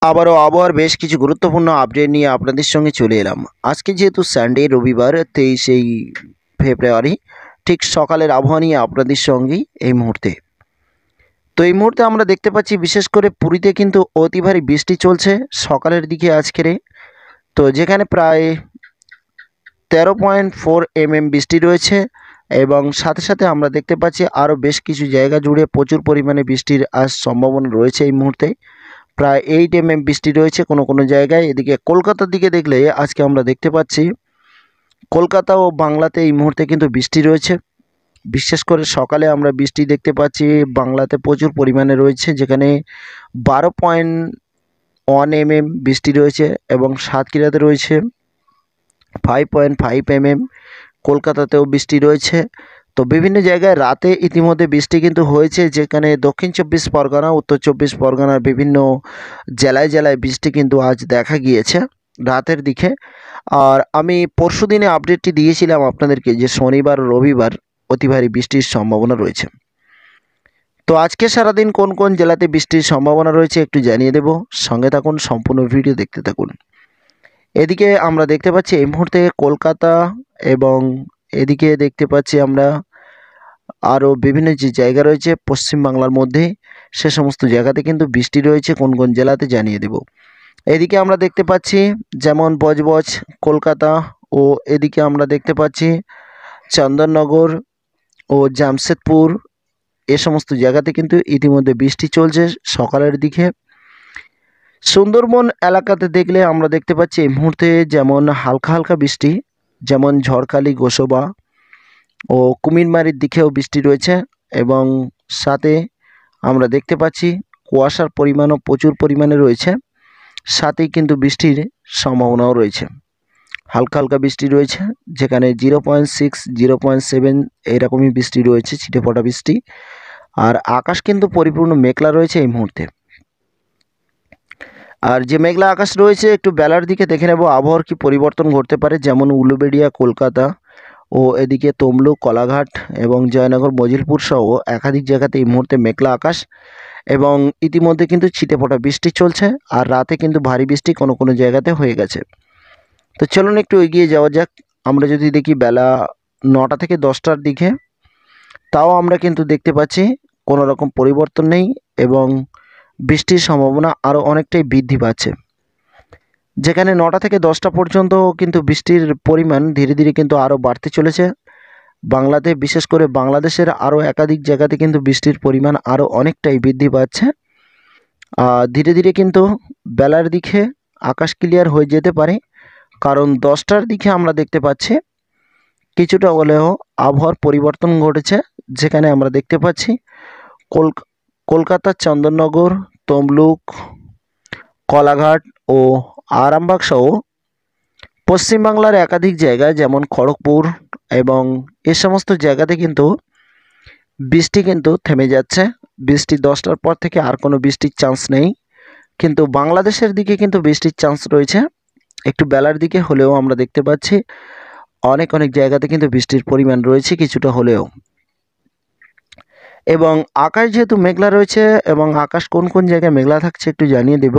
আবারও আবহাওয়ার বেশ কিছু গুরুত্বপূর্ণ আপডেট নিয়ে আপনাদের সঙ্গে চলে এলাম। আজকে যেহেতু সানডে রবিবার 23 ফেব্রুয়ারি, ঠিক সকালের আবহাওয়া নিয়ে আপনাদের সঙ্গেই এই মুহূর্তে। তো এই মুহূর্তে আমরা দেখতে পাচ্ছি বিশেষ করে পুরীতে কিন্তু অতি ভারী বৃষ্টি চলছে সকালের দিকে আজকের। তো যেখানে প্রায় 13.4 mm বৃষ্টি রয়েছে এবং সাথে সাথে আমরা দেখতে পাচ্ছি আরও বেশ কিছু জায়গা জুড়ে প্রচুর পরিমাণে বৃষ্টির সম্ভাবনা রয়েছে এই মুহূর্তে। প্রায় 8 mm বৃষ্টি রয়েছে কোনো কোনো জায়গায়। এদিকে কলকাতার দিকে দেখলে আজকে আমরা দেখতে পাচ্ছি কলকাতা ও বাংলাতে এই মুহূর্তে কিন্তু বৃষ্টি রয়েছে। বিশেষ করে সকালে আমরা বৃষ্টি দেখতে পাচ্ছি বাংলাতে প্রচুর পরিমাণে রয়েছে, যেখানে 12.1 mm বৃষ্টি রয়েছে এবং সাতক্ষীরাতে রয়েছে 5.5 mm। কলকাতাতেও বৃষ্টি রয়েছে। তো বিভিন্ন জায়গায় রাতে ইতিমধ্যে বৃষ্টি কিন্তু হয়েছে, যেখানে দক্ষিণ চব্বিশ পরগনা, উত্তর চব্বিশ পরগনার বিভিন্ন জেলায় জেলায় বৃষ্টি কিন্তু আজ দেখা গিয়েছে রাতের দিকে। আর আমি পরশুদিনে আপডেটটি দিয়েছিলাম আপনাদেরকে যে শনিবার ও রবিবার অতি ভারী বৃষ্টির সম্ভাবনা রয়েছে। তো আজকে সারাদিন কোন কোন জেলাতে বৃষ্টির সম্ভাবনা রয়েছে একটু জানিয়ে দেব, সঙ্গে থাকুন, সম্পূর্ণ ভিডিও দেখতে থাকুন। এদিকে আমরা দেখতে পাচ্ছি এই মুহূর্তে কলকাতা এবং এদিকে দেখতে পাচ্ছি আমরা আরও বিভিন্ন যে জায়গা রয়েছে পশ্চিমবাংলার মধ্যে, সে সমস্ত জায়গাতে কিন্তু বৃষ্টি রয়েছে কোন কোন জেলাতে জানিয়ে দেব। এদিকে আমরা দেখতে পাচ্ছি যেমন বজবজ, কলকাতা, ও এদিকে আমরা দেখতে পাচ্ছি চন্দননগর ও জামশেদপুর, এ সমস্ত জায়গাতে কিন্তু ইতিমধ্যে বৃষ্টি চলছে সকালের দিকে। সুন্দরবন এলাকাতে দেখলে আমরা দেখতে পাচ্ছি এই মুহূর্তে যেমন হালকা হালকা বৃষ্টি, যেমন ঝড়খালি, গোসবা ও কুমিরমারির দিকেও বৃষ্টি রয়েছে এবং সাথে আমরা দেখতে পাচ্ছি কুয়াশার পরিমাণও প্রচুর পরিমাণে রয়েছে, সাথেই কিন্তু বৃষ্টির সম্ভাবনাও রয়েছে। হালকা হালকা বৃষ্টি রয়েছে, যেখানে 0.6, 0.7 এরকমই বৃষ্টি রয়েছে, ছিটেফোঁটা বৃষ্টি। আর আকাশ কিন্তু পরিপূর্ণ মেঘলা রয়েছে এই মুহূর্তে। আর যে মেঘলা আকাশ রয়েছে একটু বেলার দিকে দেখে নেব আবহাওয়ার কি পরিবর্তন ঘটতে পারে, যেমন উলুবেড়িয়া, কলকাতা ও এদিকে তমলুক, কলাঘাট এবং জয়নগর, মজিলপুর সহ একাধিক জায়গাতে এই মুহূর্তে মেঘলা আকাশ এবং ইতিমধ্যে কিন্তু ছিটেফোঁটা বৃষ্টি চলছে। আর রাতে কিন্তু ভারী বৃষ্টি কোনো কোনো জায়গাতে হয়ে গেছে। তো চলুন একটু এগিয়ে যাওয়া যাক। আমরা যদি দেখি বেলা 9টা থেকে 10টার দিকে, তাও আমরা কিন্তু দেখতে পাচ্ছি কোনো রকম পরিবর্তন নেই এবং বৃষ্টির সম্ভাবনা আরও অনেকটাই বৃদ্ধি পাচ্ছে, যেখানে 9টা থেকে 10টা পর্যন্ত কিন্তু বৃষ্টির পরিমাণ ধীরে ধীরে কিন্তু আরও বাড়তে চলেছে বাংলাতে। বিশেষ করে বাংলাদেশের আরও একাধিক জায়গাতে কিন্তু বৃষ্টির পরিমাণ আরও অনেকটাই বৃদ্ধি পাচ্ছে। ধীরে ধীরে কিন্তু বেলার দিকে আকাশ ক্লিয়ার হয়ে যেতে পারে, কারণ 10টার দিকে আমরা দেখতে পাচ্ছি কিছুটা হলেও আবহাওয়ার পরিবর্তন ঘটেছে, যেখানে আমরা দেখতে পাচ্ছি কলকাতার চন্দননগর, তমলুক, কলাঘাট ও আরামবাগ সহ পশ্চিমবাংলার একাধিক জায়গায় যেমন খড়গপুর এবং এ সমস্ত জায়গাতে কিন্তু বৃষ্টি কিন্তু থেমে যাচ্ছে। বৃষ্টি 10টার পর থেকে আর কোনো বৃষ্টির চান্স নেই, কিন্তু বাংলাদেশের দিকে কিন্তু বৃষ্টির চান্স রয়েছে একটু বেলার দিকে হলেও। আমরা দেখতে পাচ্ছি অনেক অনেক জায়গাতে কিন্তু বৃষ্টির পরিমাণ রয়েছে কিছুটা হলেও। এবং আকাশ যেহেতু মেঘলা রয়েছে এবং আকাশ কোন কোন জায়গায় মেঘলা থাকছে একটু জানিয়ে দেব।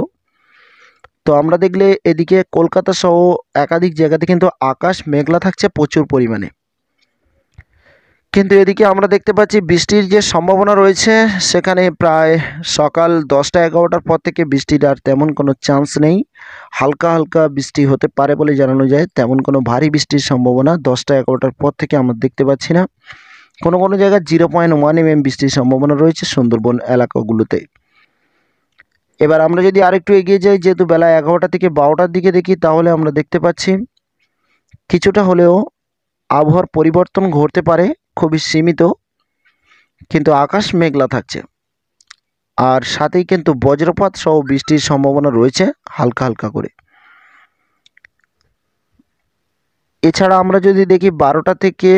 তো আমরা দেখলে এদিকে কলকাতা সহ একাধিক জায়গাতে কিন্তু আকাশ মেঘলা থাকছে প্রচুর পরিমাণে, কিন্তু এদিকে আমরা দেখতে পাচ্ছি বৃষ্টির যে সম্ভাবনা রয়েছে সেখানে প্রায় সকাল 10টা 11টার পর থেকে বৃষ্টির আর তেমন কোনো চান্স নেই। হালকা হালকা বৃষ্টি হতে পারে বলে জানানো যায়, তেমন কোনো ভারী বৃষ্টির সম্ভাবনা 10টা 11টার পর থেকে আমরা দেখতে পাচ্ছি না। কোনো কোনো জায়গায় 0.1 mm বৃষ্টির সম্ভাবনা রয়েছে সুন্দরবন এলাকাগুলোতে। এবার আমরা যদি আরেকটু এগিয়ে যাই, যেহেতু বেলা 11টা থেকে 12টার দিকে দেখি, তাহলে আমরা দেখতে পাচ্ছি কিছুটা হলেও আবহাওয়ার পরিবর্তন ঘটতে পারে, খুবই সীমিত, কিন্তু আকাশ মেঘলা থাকছে। আর সাথেই কিন্তু বজ্রপাত সহ বৃষ্টির সম্ভাবনা রয়েছে হালকা হালকা করে। এছাড়া আমরা যদি দেখি 12টা থেকে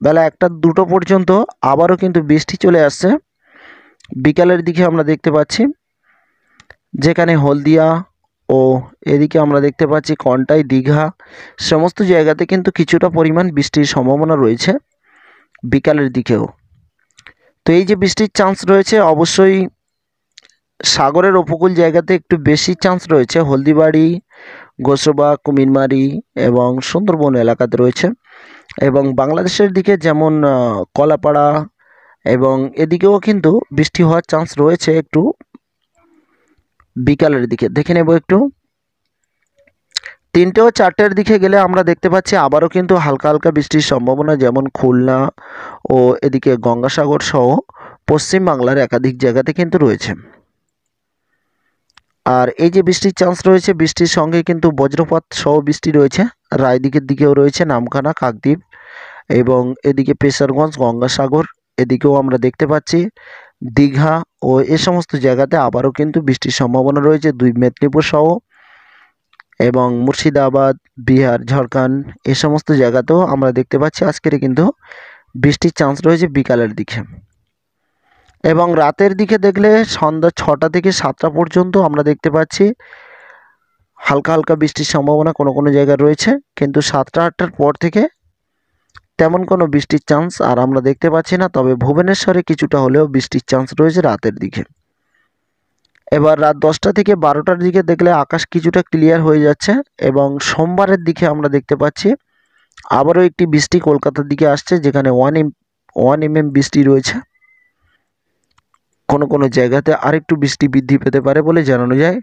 বেলা 1টা 2টো পর্যন্ত আবারও কিন্তু বৃষ্টি চলে আসছে বিকালের দিকে আমরা দেখতে পাচ্ছি, যেখানে হলদিয়া ও এদিকে আমরা দেখতে পাচ্ছি কন্টাই, দীঘা সমস্ত জায়গাতে কিন্তু কিছুটা পরিমাণ বৃষ্টির সম্ভাবনা রয়েছে বিকালের দিকেও। তো এই যে বৃষ্টির চান্স রয়েছে, অবশ্যই সাগরের উপকূল জায়গাতে একটু বেশি চান্স রয়েছে। হলদিবাড়ি, গোসবা, কুমিরমারি এবং সুন্দরবন এলাকাতে রয়েছে। এবং বাংলাদেশের দিকে যেমন কলাপাড়া এবং এদিকেও কিন্তু বৃষ্টি হওয়ার চান্স রয়েছে একটু বিকালের দিকে। দেখে নেব একটু 3টে ও 4টের দিকে গেলে আমরা দেখতে পাচ্ছি আবারও কিন্তু হালকা হালকা বৃষ্টির সম্ভাবনা, যেমন খুলনা ও এদিকে গঙ্গাসাগর সহ পশ্চিম বাংলার একাধিক জায়গাতে কিন্তু রয়েছে। আর এই যে বৃষ্টির চান্স রয়েছে, বৃষ্টির সঙ্গে কিন্তু বজ্রপাত সহ বৃষ্টি রয়েছে। রায়দিকের দিকেও রয়েছে, নামখানা, কাকদ্বীপ এবং এদিকে পেশারগঞ্জ, গঙ্গাসাগর এদিকেও আমরা দেখতে পাচ্ছি। দীঘা ও এ সমস্ত জায়গাতে আবারও কিন্তু বৃষ্টির সম্ভাবনা রয়েছে, 2 মেদিনীপুর সহ এবং মুর্শিদাবাদ, বিহার, ঝাড়খণ্ড এ সমস্ত জায়গাতেও আমরা দেখতে পাচ্ছি আজকের কিন্তু বৃষ্টির চান্স রয়েছে বিকালের দিকে। এবং রাতের দিকে দেখলে সন্ধ্যা 6টা থেকে 7টা পর্যন্ত আমরা দেখতে পাচ্ছি হালকা হালকা বৃষ্টির সম্ভাবনা কোনো কোনো জায়গায় রয়েছে, কিন্তু 7টা 8টার পর থেকে তেমন কোনো বৃষ্টির চান্স আর আমরা দেখতে পাচ্ছি না। তবে ভুবনেশ্বরে কিছুটা হলেও বৃষ্টির চান্স রয়েছে রাতের দিকে। এবার রাত 10টা থেকে 12টার দিকে দেখলে আকাশ কিছুটা ক্লিয়ার হয়ে যাচ্ছে এবং সোমবারের দিকে আমরা দেখতে পাচ্ছি আবারও একটি বৃষ্টি কলকাতার দিকে আসছে, যেখানে 1 mm বৃষ্টি রয়েছে। কোনো কোনো জায়গাতে আরেকটু বৃষ্টি বৃদ্ধি পেতে পারে বলে জানানো যায়,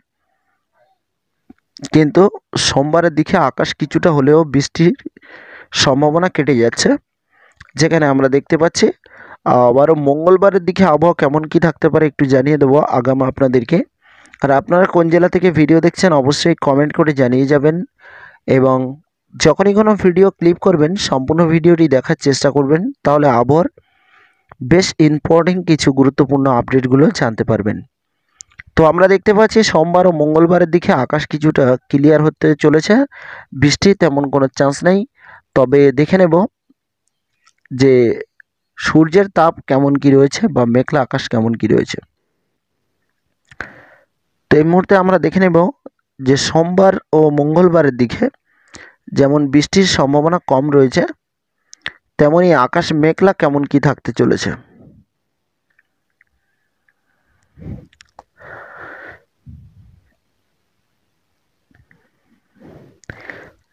কিন্তু সোমবারের দিকে আকাশ কিছুটা হলেও বৃষ্টির সম্ভাবনা কেটে যাচ্ছে, যেখানে আমরা দেখতে পাচ্ছি আবারও মঙ্গলবারের দিকে আবহাওয়া কেমন কি থাকতে পারে একটু জানিয়ে দেবো আগাম আপনাদেরকে। আর আপনারা কোন জেলা থেকে ভিডিও দেখছেন অবশ্যই কমেন্ট করে জানিয়ে যাবেন এবং যখনই কোনো ভিডিও ক্লিপ করবেন সম্পূর্ণ ভিডিওটি দেখার চেষ্টা করবেন, তাহলে আবহাওয়ার বেশ ইম্পর্টেন্ট কিছু গুরুত্বপূর্ণ আপডেটগুলো জানতে পারবেন। তো আমরা দেখতে পাচ্ছি সোমবার ও মঙ্গলবারের দিকে আকাশ কিছুটা ক্লিয়ার হতে চলেছে, বৃষ্টির তেমন কোনো চান্স নেই। তবে দেখে নেব যে সূর্যের তাপ কেমন কি রয়েছে বা মেঘলা আকাশ কেমন কি রয়েছে। তো এই মুহূর্তে আমরা দেখে নেব যে সোমবার ও মঙ্গলবারের দিকে যেমন বৃষ্টির সম্ভাবনা কম রয়েছে, তেমনই আকাশ মেঘলা কেমন কি থাকতে চলেছে।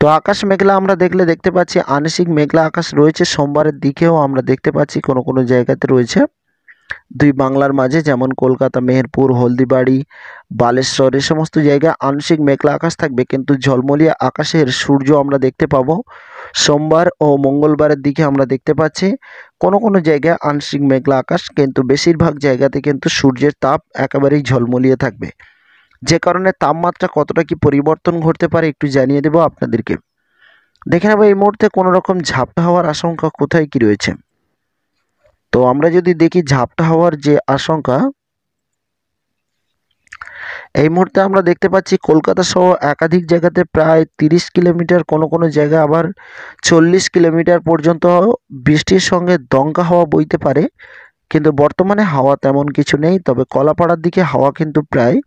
তো আকাশ মেঘলা আমরা দেখতে পাচ্ছি আংশিক মেঘলা আকাশ রয়েছে। সোমবারের দিকেও আমরা দেখতে পাচ্ছি কোনো কোনো জায়গাতে রয়েছে 2 বাংলার মাঝে, যেমন কলকাতা, মেহেরপুর, হলদিবাড়ি, বালেশ্বর এ সমস্ত জায়গায় আংশিক মেঘলা আকাশ থাকবে, কিন্তু ঝলমলিয়া আকাশের সূর্য আমরা দেখতে পাবো। সোমবার ও মঙ্গলবারের দিকে আমরা দেখতে পাচ্ছি কোনো কোনো জায়গায় আংশিক মেঘলা আকাশ, কিন্তু বেশিরভাগ জায়গাতে কিন্তু সূর্যের তাপ একেবারেই ঝলমলিয়ে থাকবে, যে কারণে তাপমাত্রা কতটা কি পরিবর্তন ঘটতে পারে একটু জানিয়ে দেব আপনাদেরকে। দেখে নেব এই মুহূর্তে কোনো রকম ঝাপটা হওয়ার আশঙ্কা কোথায় কি রয়েছে। তো আমরা যদি দেখি ঝাপটা হওয়ার যে আশঙ্কা, এই মুহূর্তে আমরা দেখতে পাচ্ছি কলকাতা সহ একাধিক জায়গাতে প্রায় 30 কিলোমিটার, কোনো কোনো জায়গায় আবার 40 কিলোমিটার পর্যন্ত বৃষ্টির সঙ্গে দমকা হাওয়া বইতে পারে, কিন্তু বর্তমানে হাওয়া তেমন কিছু নেই। তবে কলাপাড়ার দিকে হাওয়া কিন্তু প্রায়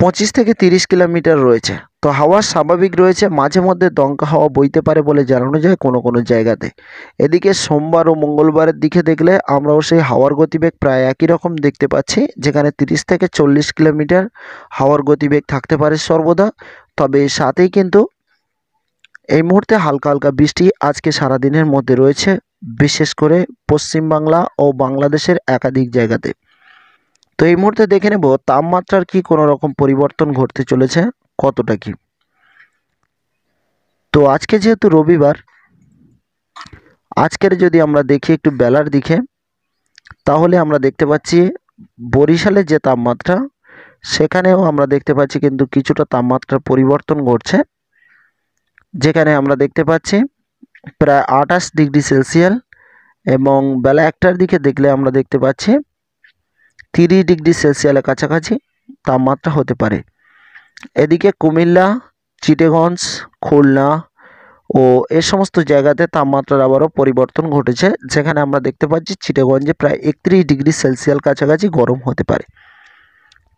25 থেকে 30 কিলোমিটার রয়েছে। তো হাওয়া স্বাভাবিক রয়েছে, মাঝে মধ্যে দমকা হাওয়া বইতে পারে বলে জানানো যায় কোনো কোনো জায়গাতে। এদিকে সোমবার ও মঙ্গলবারের দিকে দেখলে আমরাও সেই হাওয়ার গতিবেগ প্রায় একই রকম দেখতে পাচ্ছি, যেখানে 30 থেকে 40 কিলোমিটার হাওয়ার গতিবেগ থাকতে পারে সর্বদা। তবে সাথেই কিন্তু এই মুহূর্তে হালকা হালকা বৃষ্টি আজকে সারাদিনের মধ্যে রয়েছে, বিশেষ করে পশ্চিমবাংলা ও বাংলাদেশের একাধিক জায়গাতে। তো এই মুহূর্তে দেখে নেব তাপমাত্রার কি কোনো রকম পরিবর্তন ঘটতে চলেছে, কতটা কি। তো আজকে যেহেতু রবিবার, আজকের যদি আমরা দেখি একটু বেলার দিকে, তাহলে আমরা দেখতে পাচ্ছি বরিশালের যে তাপমাত্রা, সেখানেও আমরা দেখতে পাচ্ছি কিন্তু কিছুটা তাপমাত্রার পরিবর্তন ঘটছে, যেখানে আমরা দেখতে পাচ্ছি প্রায় 28 ডিগ্রি সেলসিয়াস এবং বেলা 1টার দিকে দেখলে আমরা দেখতে পাচ্ছি 30 ডিগ্রি সেলসিয়াসের কাছাকাছি তাপমাত্রা হতে পারে। এদিকে কুমিল্লা, চিটাগঞ্জ, খুলনা ও এ সমস্ত জায়গাতে তাপমাত্রার আবারও পরিবর্তন ঘটেছে, যেখানে আমরা দেখতে পাচ্ছি চিটাগঞ্জে প্রায় 31 ডিগ্রি সেলসিয়াস কাছাকাছি গরম হতে পারে।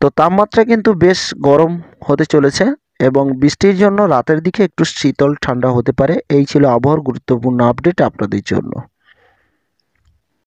তো তাপমাত্রা কিন্তু বেশ গরম হতে চলেছে এবং বৃষ্টির জন্য রাতের দিকে একটু শীতল ঠান্ডা হতে পারে। এই ছিল আবহাওয়ার গুরুত্বপূর্ণ আপডেট আপনাদের জন্য।